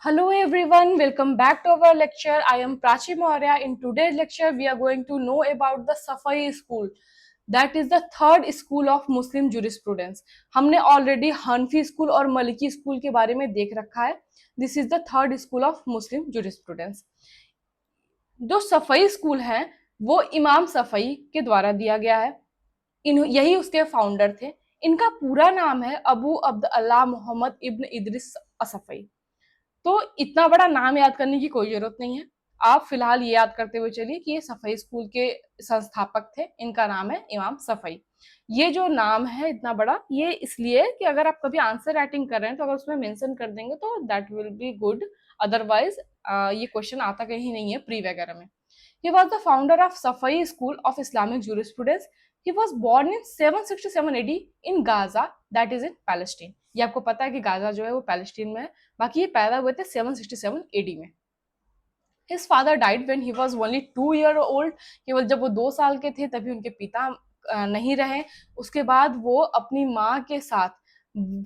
Hello everyone, welcome back to our lecture. I am Prachi Maurya. In today's lecture, we are going to know about the Safai school. That is the third school of Muslim jurisprudence. हमने already हनफी school और Maliki school के बारे में देख रखा है. This is the third school of Muslim jurisprudence. जो सफई स्कूल है वो इमाम सफई के द्वारा दिया गया है. यही उसके फाउंडर थे. इनका पूरा नाम है अबू अब्द अल्लाह मोहम्मद इब्न इदरिस असफई. तो इतना बड़ा नाम याद करने की कोई जरूरत नहीं है. आप फिलहाल ये याद करते हुए चलिए कि ये सफई स्कूल के संस्थापक थे. इनका नाम है इमाम सफई. ये जो नाम है इतना बड़ा, ये इसलिए कि अगर आप कभी आंसर राइटिंग कर रहे हैं तो अगर उसमें मेंशन कर देंगे तो that will be good. Otherwise ये क्वेश्चन आता कहीं नहीं है प्री वगैरह में. He was the founder of Safai School of Islamic Jurisprudence. He was born in 767 AD in Gaza, that is in Palestine. ये आपको पता है कि गाजा जो है वो पैलेस्टीन में है. बाकी ये पैदा हुए थे 767 AD में. His father died when he was only 2 year old. केवल जब वो 2 साल के थे तभी उनके पिता नहीं रहे. उसके बाद वो अपनी माँ के साथ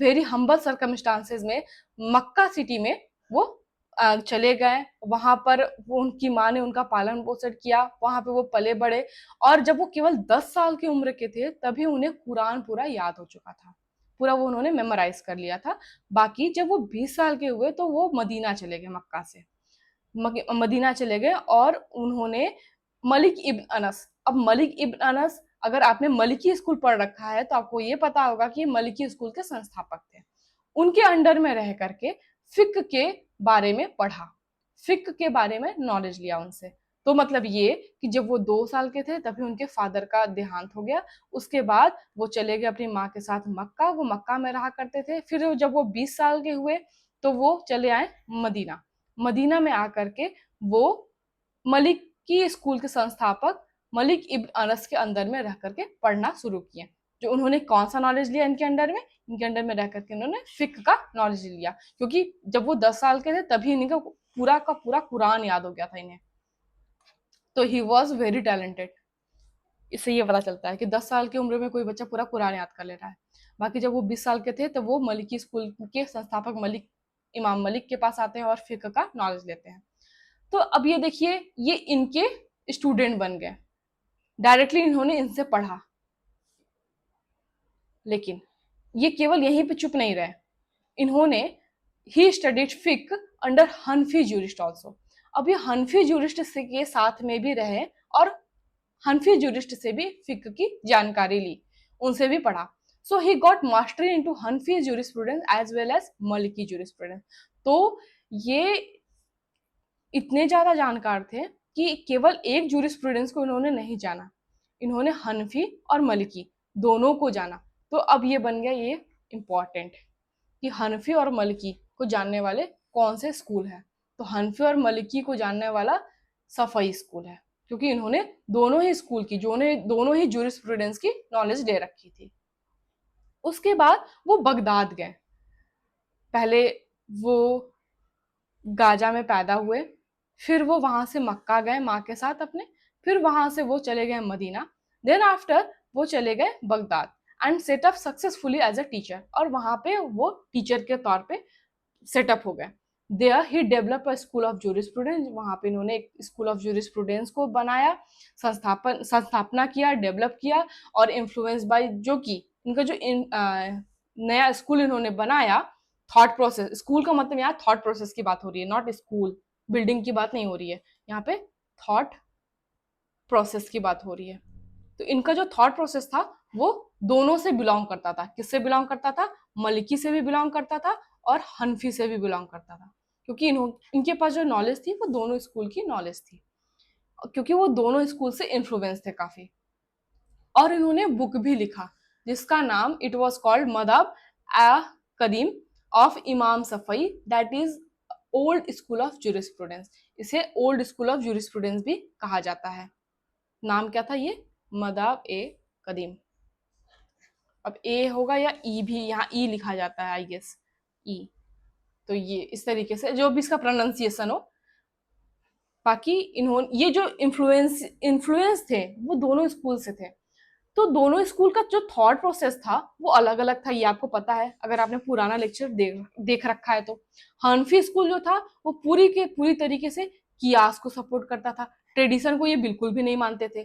वेरी हम्बल सर्कमस्टांसेस में मक्का सिटी में वो चले गए. वहां पर वो उनकी माँ ने उनका पालन पोषण किया. वहां पे वो पले बड़े. और जब वो केवल 10 साल की उम्र के थे तभी उन्हें कुरान पूरा याद हो चुका था. पूरा वो उन्होंने मेमोराइज कर लिया था. बाकी जब वो 20 साल के हुए तो वो मदीना चले गए. मक्का से मदीना चले गए और उन्होंने मलिक इब्न अनस. अब मलिक इब्न अनस, अगर आपने मलिकी स्कूल पढ़ रखा है तो आपको ये पता होगा कि मलिकी स्कूल के संस्थापक थे. उनके अंडर में रह करके फिक के बारे में पढ़ा. फिक के बारे में नॉलेज लिया उनसे. तो मतलब ये कि जब वो 2 साल के थे तभी उनके फादर का देहांत हो गया. उसके बाद वो चले गए अपनी माँ के साथ मक्का. वो मक्का में रहा करते थे. फिर जब वो 20 साल के हुए तो वो चले आए मदीना. मदीना में आकर के वो मलिक की स्कूल के संस्थापक मलिक इब्न अनस के अंदर में रह करके पढ़ना शुरू किए. जो उन्होंने कौन सा नॉलेज लिया इनके अंडर में? इनके अंडर में रह करके उन्होंने फिक का नॉलेज लिया. क्योंकि जब वो 10 साल के थे तभी इनका पूरा का पूरा कुरान याद हो गया था इन्हें. तो ही वॉज वेरी टैलेंटेड. इससे ये पता चलता है कि 10 साल की उम्र में कोई बच्चा पूरा कुरान याद कर ले रहा है. बाकी जब वो 20 साल के थे तो वो मलिकी स्कूल के संस्थापक मलिक इमाम मलिक के पास आते हैं और फिक का नॉलेज लेते हैं. तो अब ये देखिए, ये इनके स्टूडेंट बन गए. डायरेक्टली इन्होंने इनसे पढ़ा. लेकिन ये केवल यहीं पे चुप नहीं रहे. इन्होंने ही studied fiqh under Hanafi jurist also. अब ये हनफी जूरिस्ट के साथ में भी रहे और हनफी जूरिस्ट से भी फिक की जानकारी ली. उनसे भी पढ़ा. So he got mastery into Hanafi jurisprudence as well as Maliki jurisprudence. तो ये इतने ज्यादा जानकार थे कि केवल एक जूरिस्प्रूडेंस को इन्होंने नहीं जाना. इन्होंने हनफी और मलिकी दोनों को जाना. तो अब ये बन गया ये इंपॉर्टेंट कि हनफी और मलिकी को जानने वाले कौन से स्कूल है. तो हनफी और मलिकी को जानने वाला सफई स्कूल है. क्योंकि इन्होंने दोनों ही स्कूल की दोनों ही जूरिस्प्रूडेंस की नॉलेज ले रखी थी. उसके बाद वो बगदाद गए. पहले वो गाजा में पैदा हुए. फिर वो वहां से मक्का गए माँ के साथ अपने. फिर वहां से वो चले गए मदीना. देन आफ्टर वो चले गए Baghdad and set up successfully as a teacher. और वहां पे वो टीचर के तौर पे सेटअप हो गए. There he develop a school of jurisprudence. वहां पे इन्होंने एक स्कूल ऑफ जूरिस्प्रूडेंस को बनाया, संस्थापना किया, डेवलप किया. और इन्फ्लुएंस बाय जो कि इनका जो नया स्कूल इन्होंने बनाया, थॉट प्रोसेस. स्कूल का मतलब यहाँ थॉट प्रोसेस की बात हो रही है, नॉट स्कूल बिल्डिंग की बात नहीं हो रही है. यहाँ पे थॉट प्रोसेस की बात हो रही है. तो इनका जो थॉट प्रोसेस था वो दोनों से बिलोंग करता था. किससे बिलोंग करता था? मलिकी से भी बिलोंग करता था और हनफी से भी बिलोंग करता था. क्योंकि इनके पास जो नॉलेज थी वो दोनों स्कूल की नॉलेज थी. क्योंकि वो दोनों स्कूल से इन्फ्लुएंस थे काफी. और इन्होंने बुक भी लिखा जिसका नाम इट वॉज कॉल्ड मदाब आ कदीम ऑफ इमाम सफई. That is old school of jurisprudence. इसे ओल्ड स्कूल ऑफ जूरिस्प्रूडेंस भी कहा जाता है. नाम क्या था ये? मदाब ए कदीम. अब ए होगा या ई भी, यहाँ ई लिखा जाता है आई गेस, ई. तो ये इस तरीके से जो भी इसका प्रोनाउंसिएशन हो. बाकी इन्होंने ये जो इन्फ्लुएंस थे वो दोनों स्कूल से थे. तो दोनों स्कूल का जो थॉट प्रोसेस था वो अलग अलग था, ये आपको पता है अगर आपने पुराना लेक्चर देख रखा है तो। हनफी स्कूल जो था वो पूरी के पूरी तरीके से कियास को सपोर्ट करता था, ट्रेडिशन को ये बिल्कुल भी नहीं मानते थे,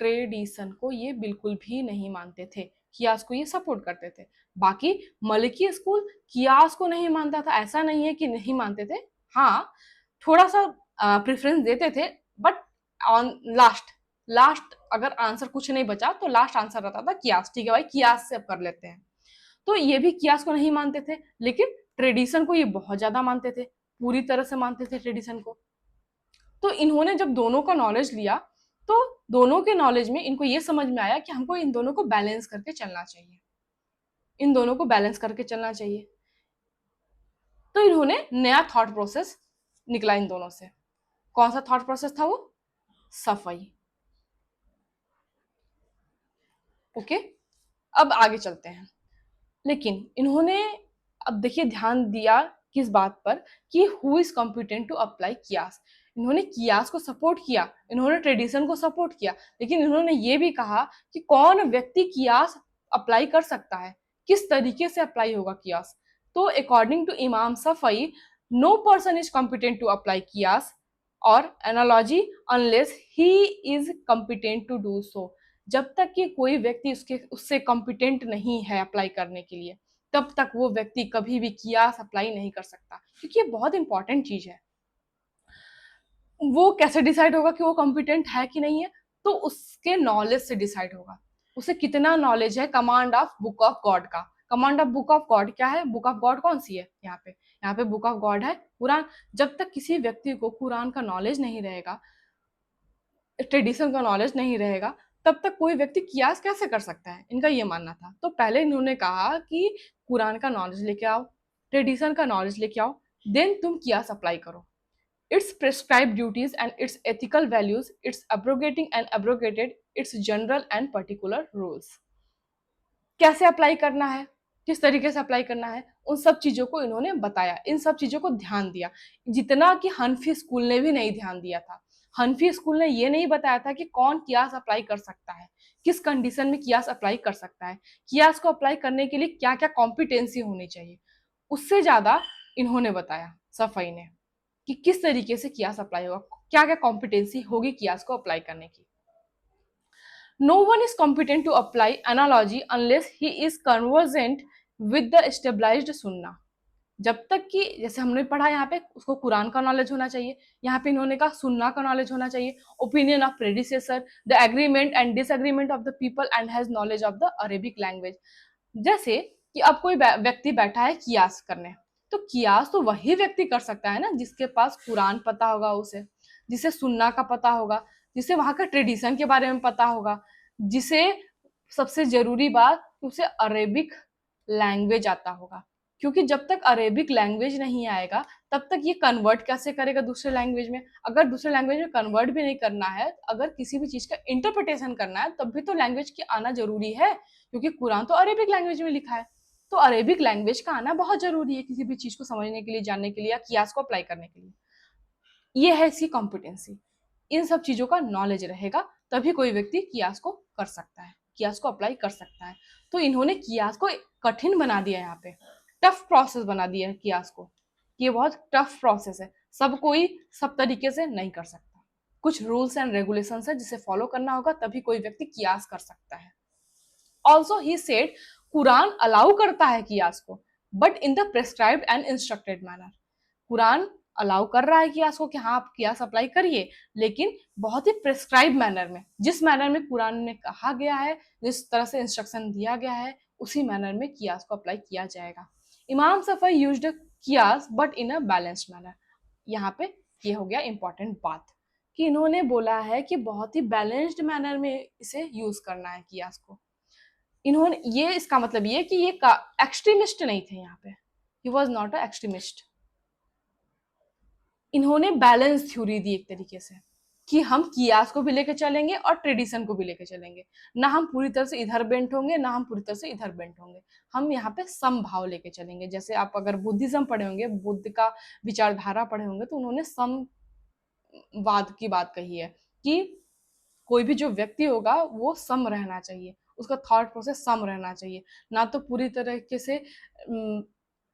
ट्रेडिशन को ये बिल्कुल भी नहीं मानते थे, कियास को ये सपोर्ट करते थे। बाकी मलिकी स्कूल कियास को नहीं मानता था, ऐसा नहीं है कि नहीं मानते थे, हाँ थोड़ा सा प्रेफरेंस देते थे, बट ऑन लास्ट, लास्ट अगर आंसर कुछ नहीं बचा तो लास्ट आंसर रहता था कियास, ठीक है भाई कियास से अब कर लेते हैं। तो ये भी कियास को नहीं मानते थे, लेकिन ट्रेडिशन को ये बहुत ज्यादा मानते थे, पूरी तरह से मानते थे ट्रेडिशन को। तो इन्होंने जब दोनों का नॉलेज लिया तो दोनों के नॉलेज में इनको ये समझ में आया कि हमको इन दोनों को बैलेंस करके चलना चाहिए, इन दोनों को बैलेंस करके चलना चाहिए। तो इन्होंने नया थॉट प्रोसेस निकला इन दोनों से। कौन सा थॉट प्रोसेस था वो? सफाई। ओके, अब आगे चलते हैं। लेकिन इन्होंने, अब देखिए ध्यान दिया किस बात पर, कि who is competent to apply qiyas. इन्होंने कियास को सपोर्ट किया, इन्होंने ट्रेडिशन को सपोर्ट किया, लेकिन इन्होंने ये भी कहा कि कौन व्यक्ति कियास अप्लाई कर सकता है, किस तरीके से अप्लाई होगा कियास। तो according to Imam Shafi'i, no person is competent to apply qiyas और analogy unless he is competent to do so. जब तक कि कोई व्यक्ति उससे कॉम्पिटेंट नहीं है अप्लाई करने के लिए, तब तक वो व्यक्ति कभी भी कियास अप्लाई नहीं कर सकता, क्योंकि ये बहुत इंपॉर्टेंट चीज है। वो कैसे डिसाइड होगा कि वो कॉम्पिटेंट है कि नहीं है? तो उसके नॉलेज से डिसाइड होगा, उसे कितना नॉलेज है command of book of God का। Command of book of God क्या है? बुक ऑफ गॉड कौन सी है यहाँ पे? यहाँ पे बुक ऑफ गॉड है कुरान। जब तक किसी व्यक्ति को कुरान का नॉलेज नहीं रहेगा, ट्रेडिशन का नॉलेज नहीं रहेगा, तब तक कोई व्यक्ति कियास कैसे कर सकता है, इनका ये मानना था। तो पहले इन्होंने कहा कि कुरान का नॉलेज लेके आओ, ट्रेडिशन का नॉलेज लेके आओ, देन तुम कियास अप्लाई करो। Its prescribe duties and its ethical values, its abrogating and abrogated its general and particular rules. कैसे अप्लाई करना है, किस तरीके से अप्लाई करना है, उन सब चीजों को इन्होंने बताया, इन सब चीजों को ध्यान दिया, जितना कि हनफी स्कूल ने भी नहीं ध्यान दिया था। हनफी स्कूल ने ये नहीं बताया था कि कौन कियास अप्लाई कर सकता है, किस कंडीशन में कियास अप्लाई कर सकता है, कियास को अप्लाई करने के लिए क्या क्या कॉम्पिटेंसी होनी चाहिए। उससे ज्यादा इन्होंने बताया सफाई ने कि किस तरीके से कियास अप्लाई होगा, क्या क्या कॉम्पिटेंसी होगी कियास को अप्लाई करने की। No one is competent to apply analogy unless he is conversant with the established sunnah. जब तक कि जैसे हमने पढ़ा यहाँ पे, उसको कुरान का नॉलेज होना चाहिए, यहाँ पे इन्होंने कहा सुन्ना का नॉलेज होना चाहिए, opinion of predecessor, the agreement and disagreement of the people and has knowledge of the Arabic language. जैसे कि अब कोई व्यक्ति बैठा है कियास करने, तो कियास तो वही व्यक्ति कर सकता है ना जिसके पास कुरान पता होगा, उसे जिसे सुन्ना का पता होगा, जिसे वहां का ट्रेडिशन के बारे में पता होगा, जिसे सबसे जरूरी बात उसे अरेबिक लैंग्वेज आता होगा। क्योंकि जब तक अरेबिक लैंग्वेज नहीं आएगा तब तक ये कन्वर्ट कैसे करेगा दूसरे लैंग्वेज में? अगर दूसरे लैंग्वेज में कन्वर्ट भी नहीं करना है, अगर किसी भी चीज का इंटरप्रिटेशन करना है, तब भी तो लैंग्वेज की आना जरूरी है, क्योंकि कुरान तो अरेबिक लैंग्वेज में लिखा है। तो अरेबिक लैंग्वेज का आना बहुत जरूरी है किसी भी चीज को समझने के लिए, जानने के लिए, या कियास को अप्लाई करने के लिए। ये है इसकी कॉम्पिटेंसी। इन सब चीजों का नॉलेज रहेगा तभी कोई व्यक्ति कियास को कर सकता है, कियास को अप्लाई कर सकता है। तो इन्होंने कियास को कठिन बना दिया, यहाँ पे टफ प्रोसेस बना दिया है कियास को। ये बहुत टफ प्रोसेस है, सब कोई सब तरीके से नहीं कर सकता, कुछ रूल्स एंड रेगुलेशन है जिसे फॉलो करना होगा, तभी कोई व्यक्ति कियास कर सकता है। Also he said, Quran allow करता है कियास को, but in the prescribed and instructed manner. Quran allow कर रहा है कियास को कि हाँ आप कियास अप्लाई करिए, लेकिन बहुत ही प्रेस्क्राइब मैनर में, जिस मैनर में कुरान में कहा गया है, जिस तरह से इंस्ट्रक्शन दिया गया है, उसी मैनर में कियास को अप्लाई किया जाएगा। Imam Shafi'i used qiyas but in a balanced manner. यहाँ पे ये हो गया इंपॉर्टेंट बात कि इन्होंने बोला है कि बहुत ही बैलेंस्ड मैनर में इसे यूज करना है कियास को। इन्होंने ये, इसका मतलब ये कि ये एक्सट्रीमिस्ट नहीं थे यहाँ पे, he was not a extremist. इन्होंने बैलेंस थ्योरी दी एक तरीके से कि हम कियास को भी लेके चलेंगे और ट्रेडिशन को भी लेके चलेंगे, ना हम पूरी तरह से इधर बेंट होंगे ना हम पूरी तरह से इधर बेंट होंगे, हम यहाँ पे समभाव लेके चलेंगे। जैसे आप अगर बुद्धिज्म पढ़े होंगे, बुद्ध का विचारधारा पढ़े होंगे, तो उन्होंने समवाद की बात कही है कि कोई भी जो व्यक्ति होगा वो सम रहना चाहिए, उसका थॉट प्रोसेस सम रहना चाहिए, ना तो पूरी तरीके से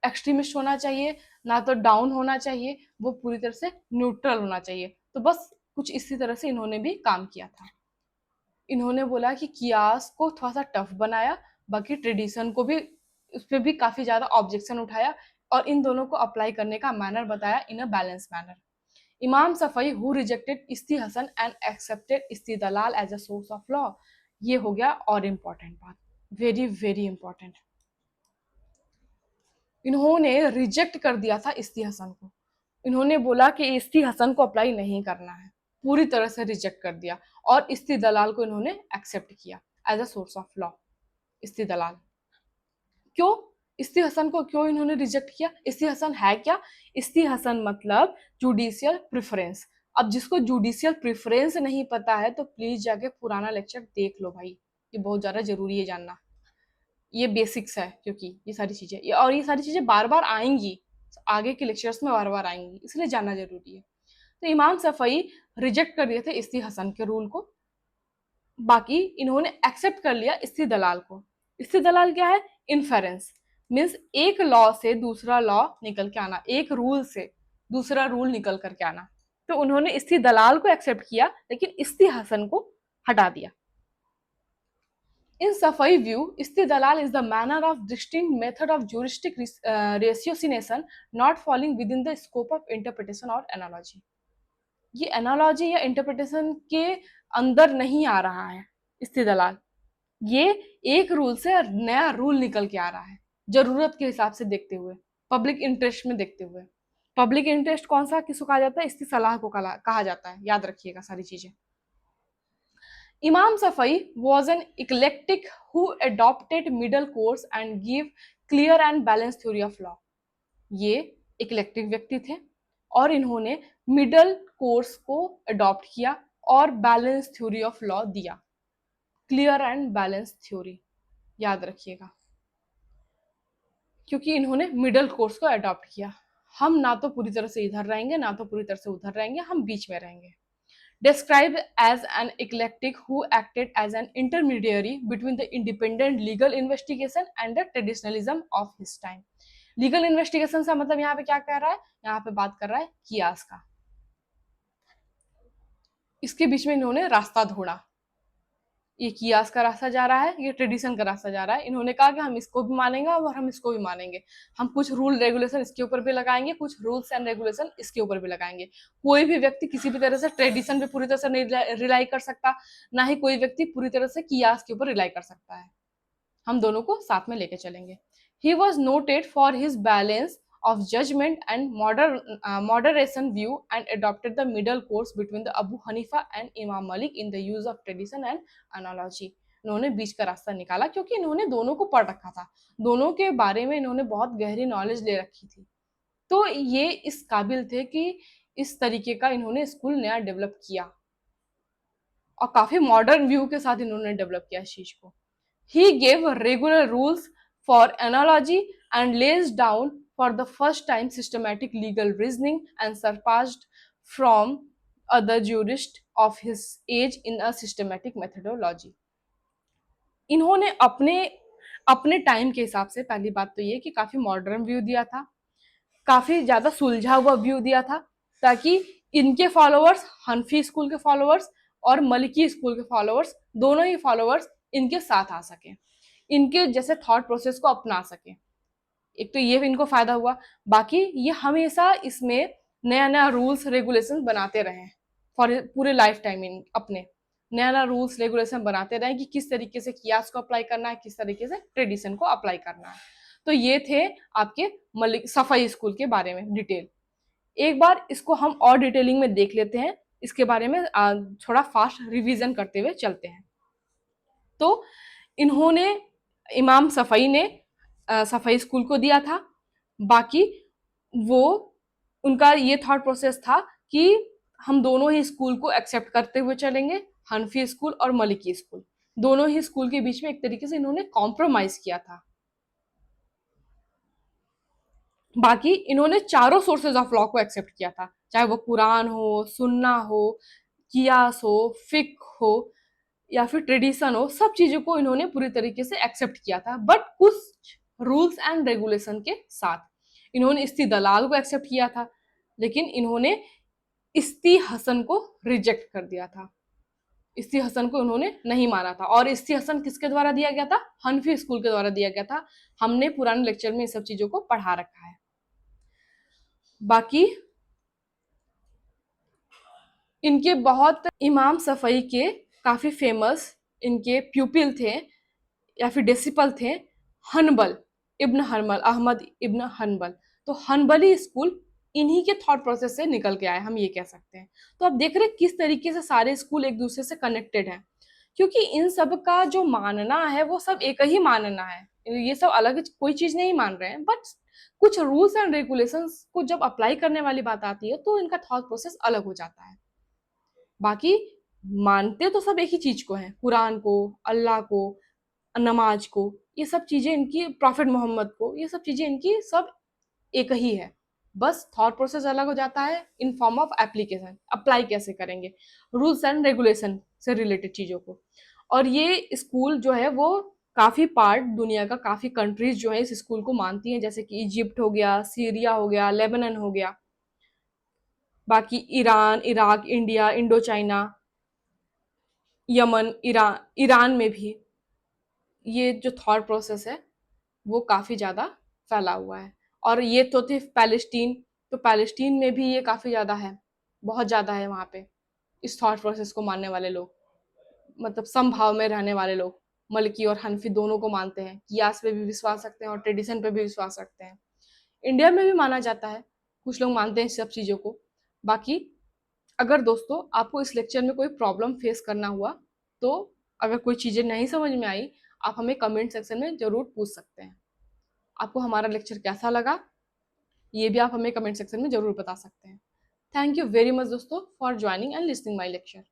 एक्सट्रीमिस्ट होना चाहिए, ना तो डाउन होना चाहिए, वो पूरी तरह से न्यूट्रल होना चाहिए। तो बस कुछ इसी तरह से इन्होंने भी काम किया था। इन्होंने बोला कि कियास को थोड़ा सा टफ बनाया, बाकी ट्रेडिशन को भी, उस पर भी काफी ज्यादा ऑब्जेक्शन उठाया, और इन दोनों को अप्लाई करने का मैनर बताया इन a balance manner. Imam Shafi'i who rejected istihsan and accepted istidlal as a source of law. ये हो गया और इम्पोर्टेंट बात, वेरी वेरी इंपॉर्टेंट। इन्होंने रिजेक्ट कर दिया था इस्ती हसन को, इन्होंने बोला कि इस्ती हसन को अप्लाई नहीं करना है, पूरी तरह से रिजेक्ट कर दिया, और इस्ती दलाल को इन्होंने एक्सेप्ट किया as a source of law. इस्ती दलाल क्यों, इस्ती हसन को क्यों इन्होंने रिजेक्ट किया? इस्ती हसन है क्या? इस्ती हसन मतलब जुडिशियल प्रेफरेंस। अब जिसको जुडिशियल प्रेफरेंस नहीं पता है तो प्लीज जाके पुराना लेक्चर देख लो भाई, ये बहुत ज्यादा जरूरी है जानना, ये बेसिक्स है, क्योंकि ये सारी चीजें और ये सारी चीजें बार बार आएंगी, आगे के लेक्चर्स में बार बार आएंगी, इसलिए जानना जरूरी है। तो इमाम सफई रिजेक्ट कर दिए थे इस्ती हसन के रूल को, बाकी इन्होंने एक्सेप्ट कर लिया इस्ती दलाल को। इस्ती दलाल क्या है? इन्फेरेंस, मीन्स एक लॉ से दूसरा लॉ निकल के आना, एक रूल से दूसरा रूल निकल करके आना। तो उन्होंने इस्ती दलाल को एक्सेप्ट किया, लेकिन इस्ती हसन को हटा दिया। In Safai view, istidlal is the manner of distinct method of juristic ratiocination not falling within the scope of interpretation or analogy. ये एनालॉजी या इंटरप्रिटेशन के अंदर नहीं आ रहा है इस्तिदलाल, ये एक रूल से नया रूल निकल के आ रहा है, जरूरत के हिसाब से देखते हुए, पब्लिक इंटरेस्ट में देखते हुए। पब्लिक इंटरेस्ट कौन सा किसको कहा जाता है? इसकी सलाह को कहा जाता है, याद रखिएगा सारी चीजें। Imam Safai was an eclectic who adopted middle course and gave clear and balanced theory of law. ये इक्लेक्टिक व्यक्ति थे और इन्होंने मिडल कोर्स को अडॉप्ट किया और बैलेंस थ्योरी ऑफ लॉ दिया, क्लियर एंड बैलेंस थ्योरी, याद रखिएगा, क्योंकि इन्होंने मिडल कोर्स को अडॉप्ट किया। हम ना तो पूरी तरह से इधर रहेंगे ना तो पूरी तरह से उधर रहेंगे, हम बीच में रहेंगे। Described as an eclectic who acted as an intermediary between the independent legal investigation and the traditionalism of his time. Legal investigation से मतलब यहाँ पे क्या कह रहा है? यहाँ पे बात कर रहा है कियास का, इसके बीच में इन्होंने रास्ता ढूंढा, ये कियास का रास्ता जा रहा है, ये ट्रेडिशन का रास्ता जा रहा है। इन्होंने कहा कि हम इसको भी मानेंगे और हम इसको भी मानेंगे, हम कुछ रूल रेगुलेशन इसके ऊपर भी लगाएंगे, कुछ रूल्स एंड रेगुलेशन इसके ऊपर भी लगाएंगे। कोई भी व्यक्ति किसी भी तरह से ट्रेडिशन पे पूरी तरह से नहीं रिलाई कर सकता, ना ही कोई व्यक्ति पूरी तरह से कियास के ऊपर रिलाई कर सकता है, हम दोनों को साथ में लेके चलेंगे। He was noted for his balance of judgment and moderation view and adopted the middle course between the Abu Hanifa and Imam Malik in the use of tradition and analogy. इन्होंने बीच का रास्ता निकाला क्योंकि इन्होंने दोनों को पढ़ रखा था, दोनों के बारे में इन्होंने बहुत गहरी नॉलेज ले रखी थी, तो ये इस काबिल थे कि इस तरीके का इन्होंने स्कूल नया डेवलप किया और काफी मॉडर्न व्यू के साथ इन्होंने डेवलप किया इस चीज को। He gave regular rules for analogy and lays down for the first time systematic legal reasoning and surpassed from other jurists of his age in a systematic methodology. इन्होंने अपने अपने टाइम के हिसाब से, पहली बात तो ये कि काफी मॉडर्न व्यू दिया था, काफी ज्यादा सुलझा हुआ व्यू दिया था, ताकि इनके फॉलोअर्स, हनफी स्कूल के फॉलोअर्स और मलिकी स्कूल के फॉलोअर्स, दोनों ही फॉलोअर्स इनके साथ आ सके, इनके जैसे थॉट प्रोसेस को अपना सके। एक तो ये इनको फायदा हुआ, बाकी ये हमेशा इसमें नया नया रूल्स रेगुलेशन बनाते रहे फॉर पूरे लाइफ टाइम, इन अपने नया नया रूल्स रेगुलेशन बनाते रहे कि किस तरीके से कियास को अप्लाई करना है, किस तरीके से ट्रेडिशन को अप्लाई करना है। तो ये थे आपके मलिक सफाई स्कूल के बारे में डिटेल। एक बार इसको हम और डिटेलिंग में देख लेते हैं, इसके बारे में थोड़ा फास्ट रिवीजन करते हुए चलते हैं। तो इन्होंने, इमाम सफई ने सफाई स्कूल को दिया था, बाकी वो उनका ये थॉट प्रोसेस था कि हम दोनों ही स्कूल को एक्सेप्ट करते हुए चलेंगे, हनफी स्कूल और मलिकी स्कूल, दोनों ही स्कूल के बीच में एक तरीके से इन्होंने कॉम्प्रोमाइज किया था। बाकी इन्होंने चारों सोर्सेज ऑफ लॉ को एक्सेप्ट किया था, चाहे वो कुरान हो, सुन्ना हो, कियास हो, फिक हो या फिर ट्रेडिशन हो, सब चीजों को इन्होंने पूरी तरीके से एक्सेप्ट किया था, बट कुछ रूल्स एंड रेगुलेशन के साथ। इन्होंने इस्ती दलाल को एक्सेप्ट किया था, लेकिन इन्होंने इस्ती हसन को रिजेक्ट कर दिया था। इस्ती हसन को उन्होंने नहीं माना था। और इस्ती हसन किसके द्वारा दिया गया था? हनफी स्कूल के द्वारा दिया गया था। हमने पुराने लेक्चर में ये सब चीजों को पढ़ा रखा है। बाकी इनके बहुत इमाम सफ़ई के काफी फेमस इनके प्यूपिल थे या फिर डिसिपल थे, हनबल इब्न हनबल, अहमद इब्न हनबल। तो हनबली स्कूल इन्हीं के थॉट प्रोसेस से निकल के आए, हम ये कह सकते हैं। तो आप देख रहे हैं किस तरीके से सारे स्कूल एक दूसरे से कनेक्टेड हैं, क्योंकि इन सब का जो मानना है वो सब एक ही मानना है। ये सब अलग कोई चीज नहीं मान रहे हैं, बट कुछ रूल्स एंड रेगुलेशंस को जब अप्लाई करने वाली बात आती है तो इनका थॉट प्रोसेस अलग हो जाता है। बाकी मानते तो सब एक ही चीज को है, कुरान को, अल्लाह को, नमाज को, ये सब चीजें इनकी, प्रॉफिट मोहम्मद को, ये सब चीजें इनकी सब एक ही है। बस थॉट प्रोसेस अलग हो जाता है in form of application, apply कैसे करेंगे रूल्स एंड रेगुलेशन से रिलेटेड चीजों को। और ये स्कूल जो है वो काफी पार्ट, दुनिया का काफी कंट्रीज जो है इस स्कूल को मानती हैं, जैसे कि इजिप्ट हो गया, सीरिया हो गया, लेबनान हो गया, बाकी Iran, Iraq, India, Indo China, Yemen, Iran, Iran में भी ये जो थॉट प्रोसेस है वो काफ़ी ज़्यादा फैला हुआ है। और ये तो थे पैलेस्टीन, तो पैलेस्टीन में भी ये काफ़ी ज़्यादा है, बहुत ज़्यादा है वहाँ पे इस थॉट प्रोसेस को मानने वाले लोग, मतलब समभाव में रहने वाले लोग, मलकी और हनफी दोनों को मानते हैं, कियास पे भी विश्वास रखते हैं और ट्रेडिशन पे भी विश्वास रखते हैं। इंडिया में भी माना जाता है, कुछ लोग मानते हैं इस सब चीज़ों को। बाकी अगर दोस्तों आपको इस लेक्चर में कोई प्रॉब्लम फेस करना हुआ, तो अगर कोई चीज़ें नहीं समझ में आई, आप हमें कमेंट सेक्शन में ज़रूर पूछ सकते हैं। आपको हमारा लेक्चर कैसा लगा, ये भी आप हमें कमेंट सेक्शन में ज़रूर बता सकते हैं। थैंक यू वेरी मच दोस्तों for joining and listening my lecture.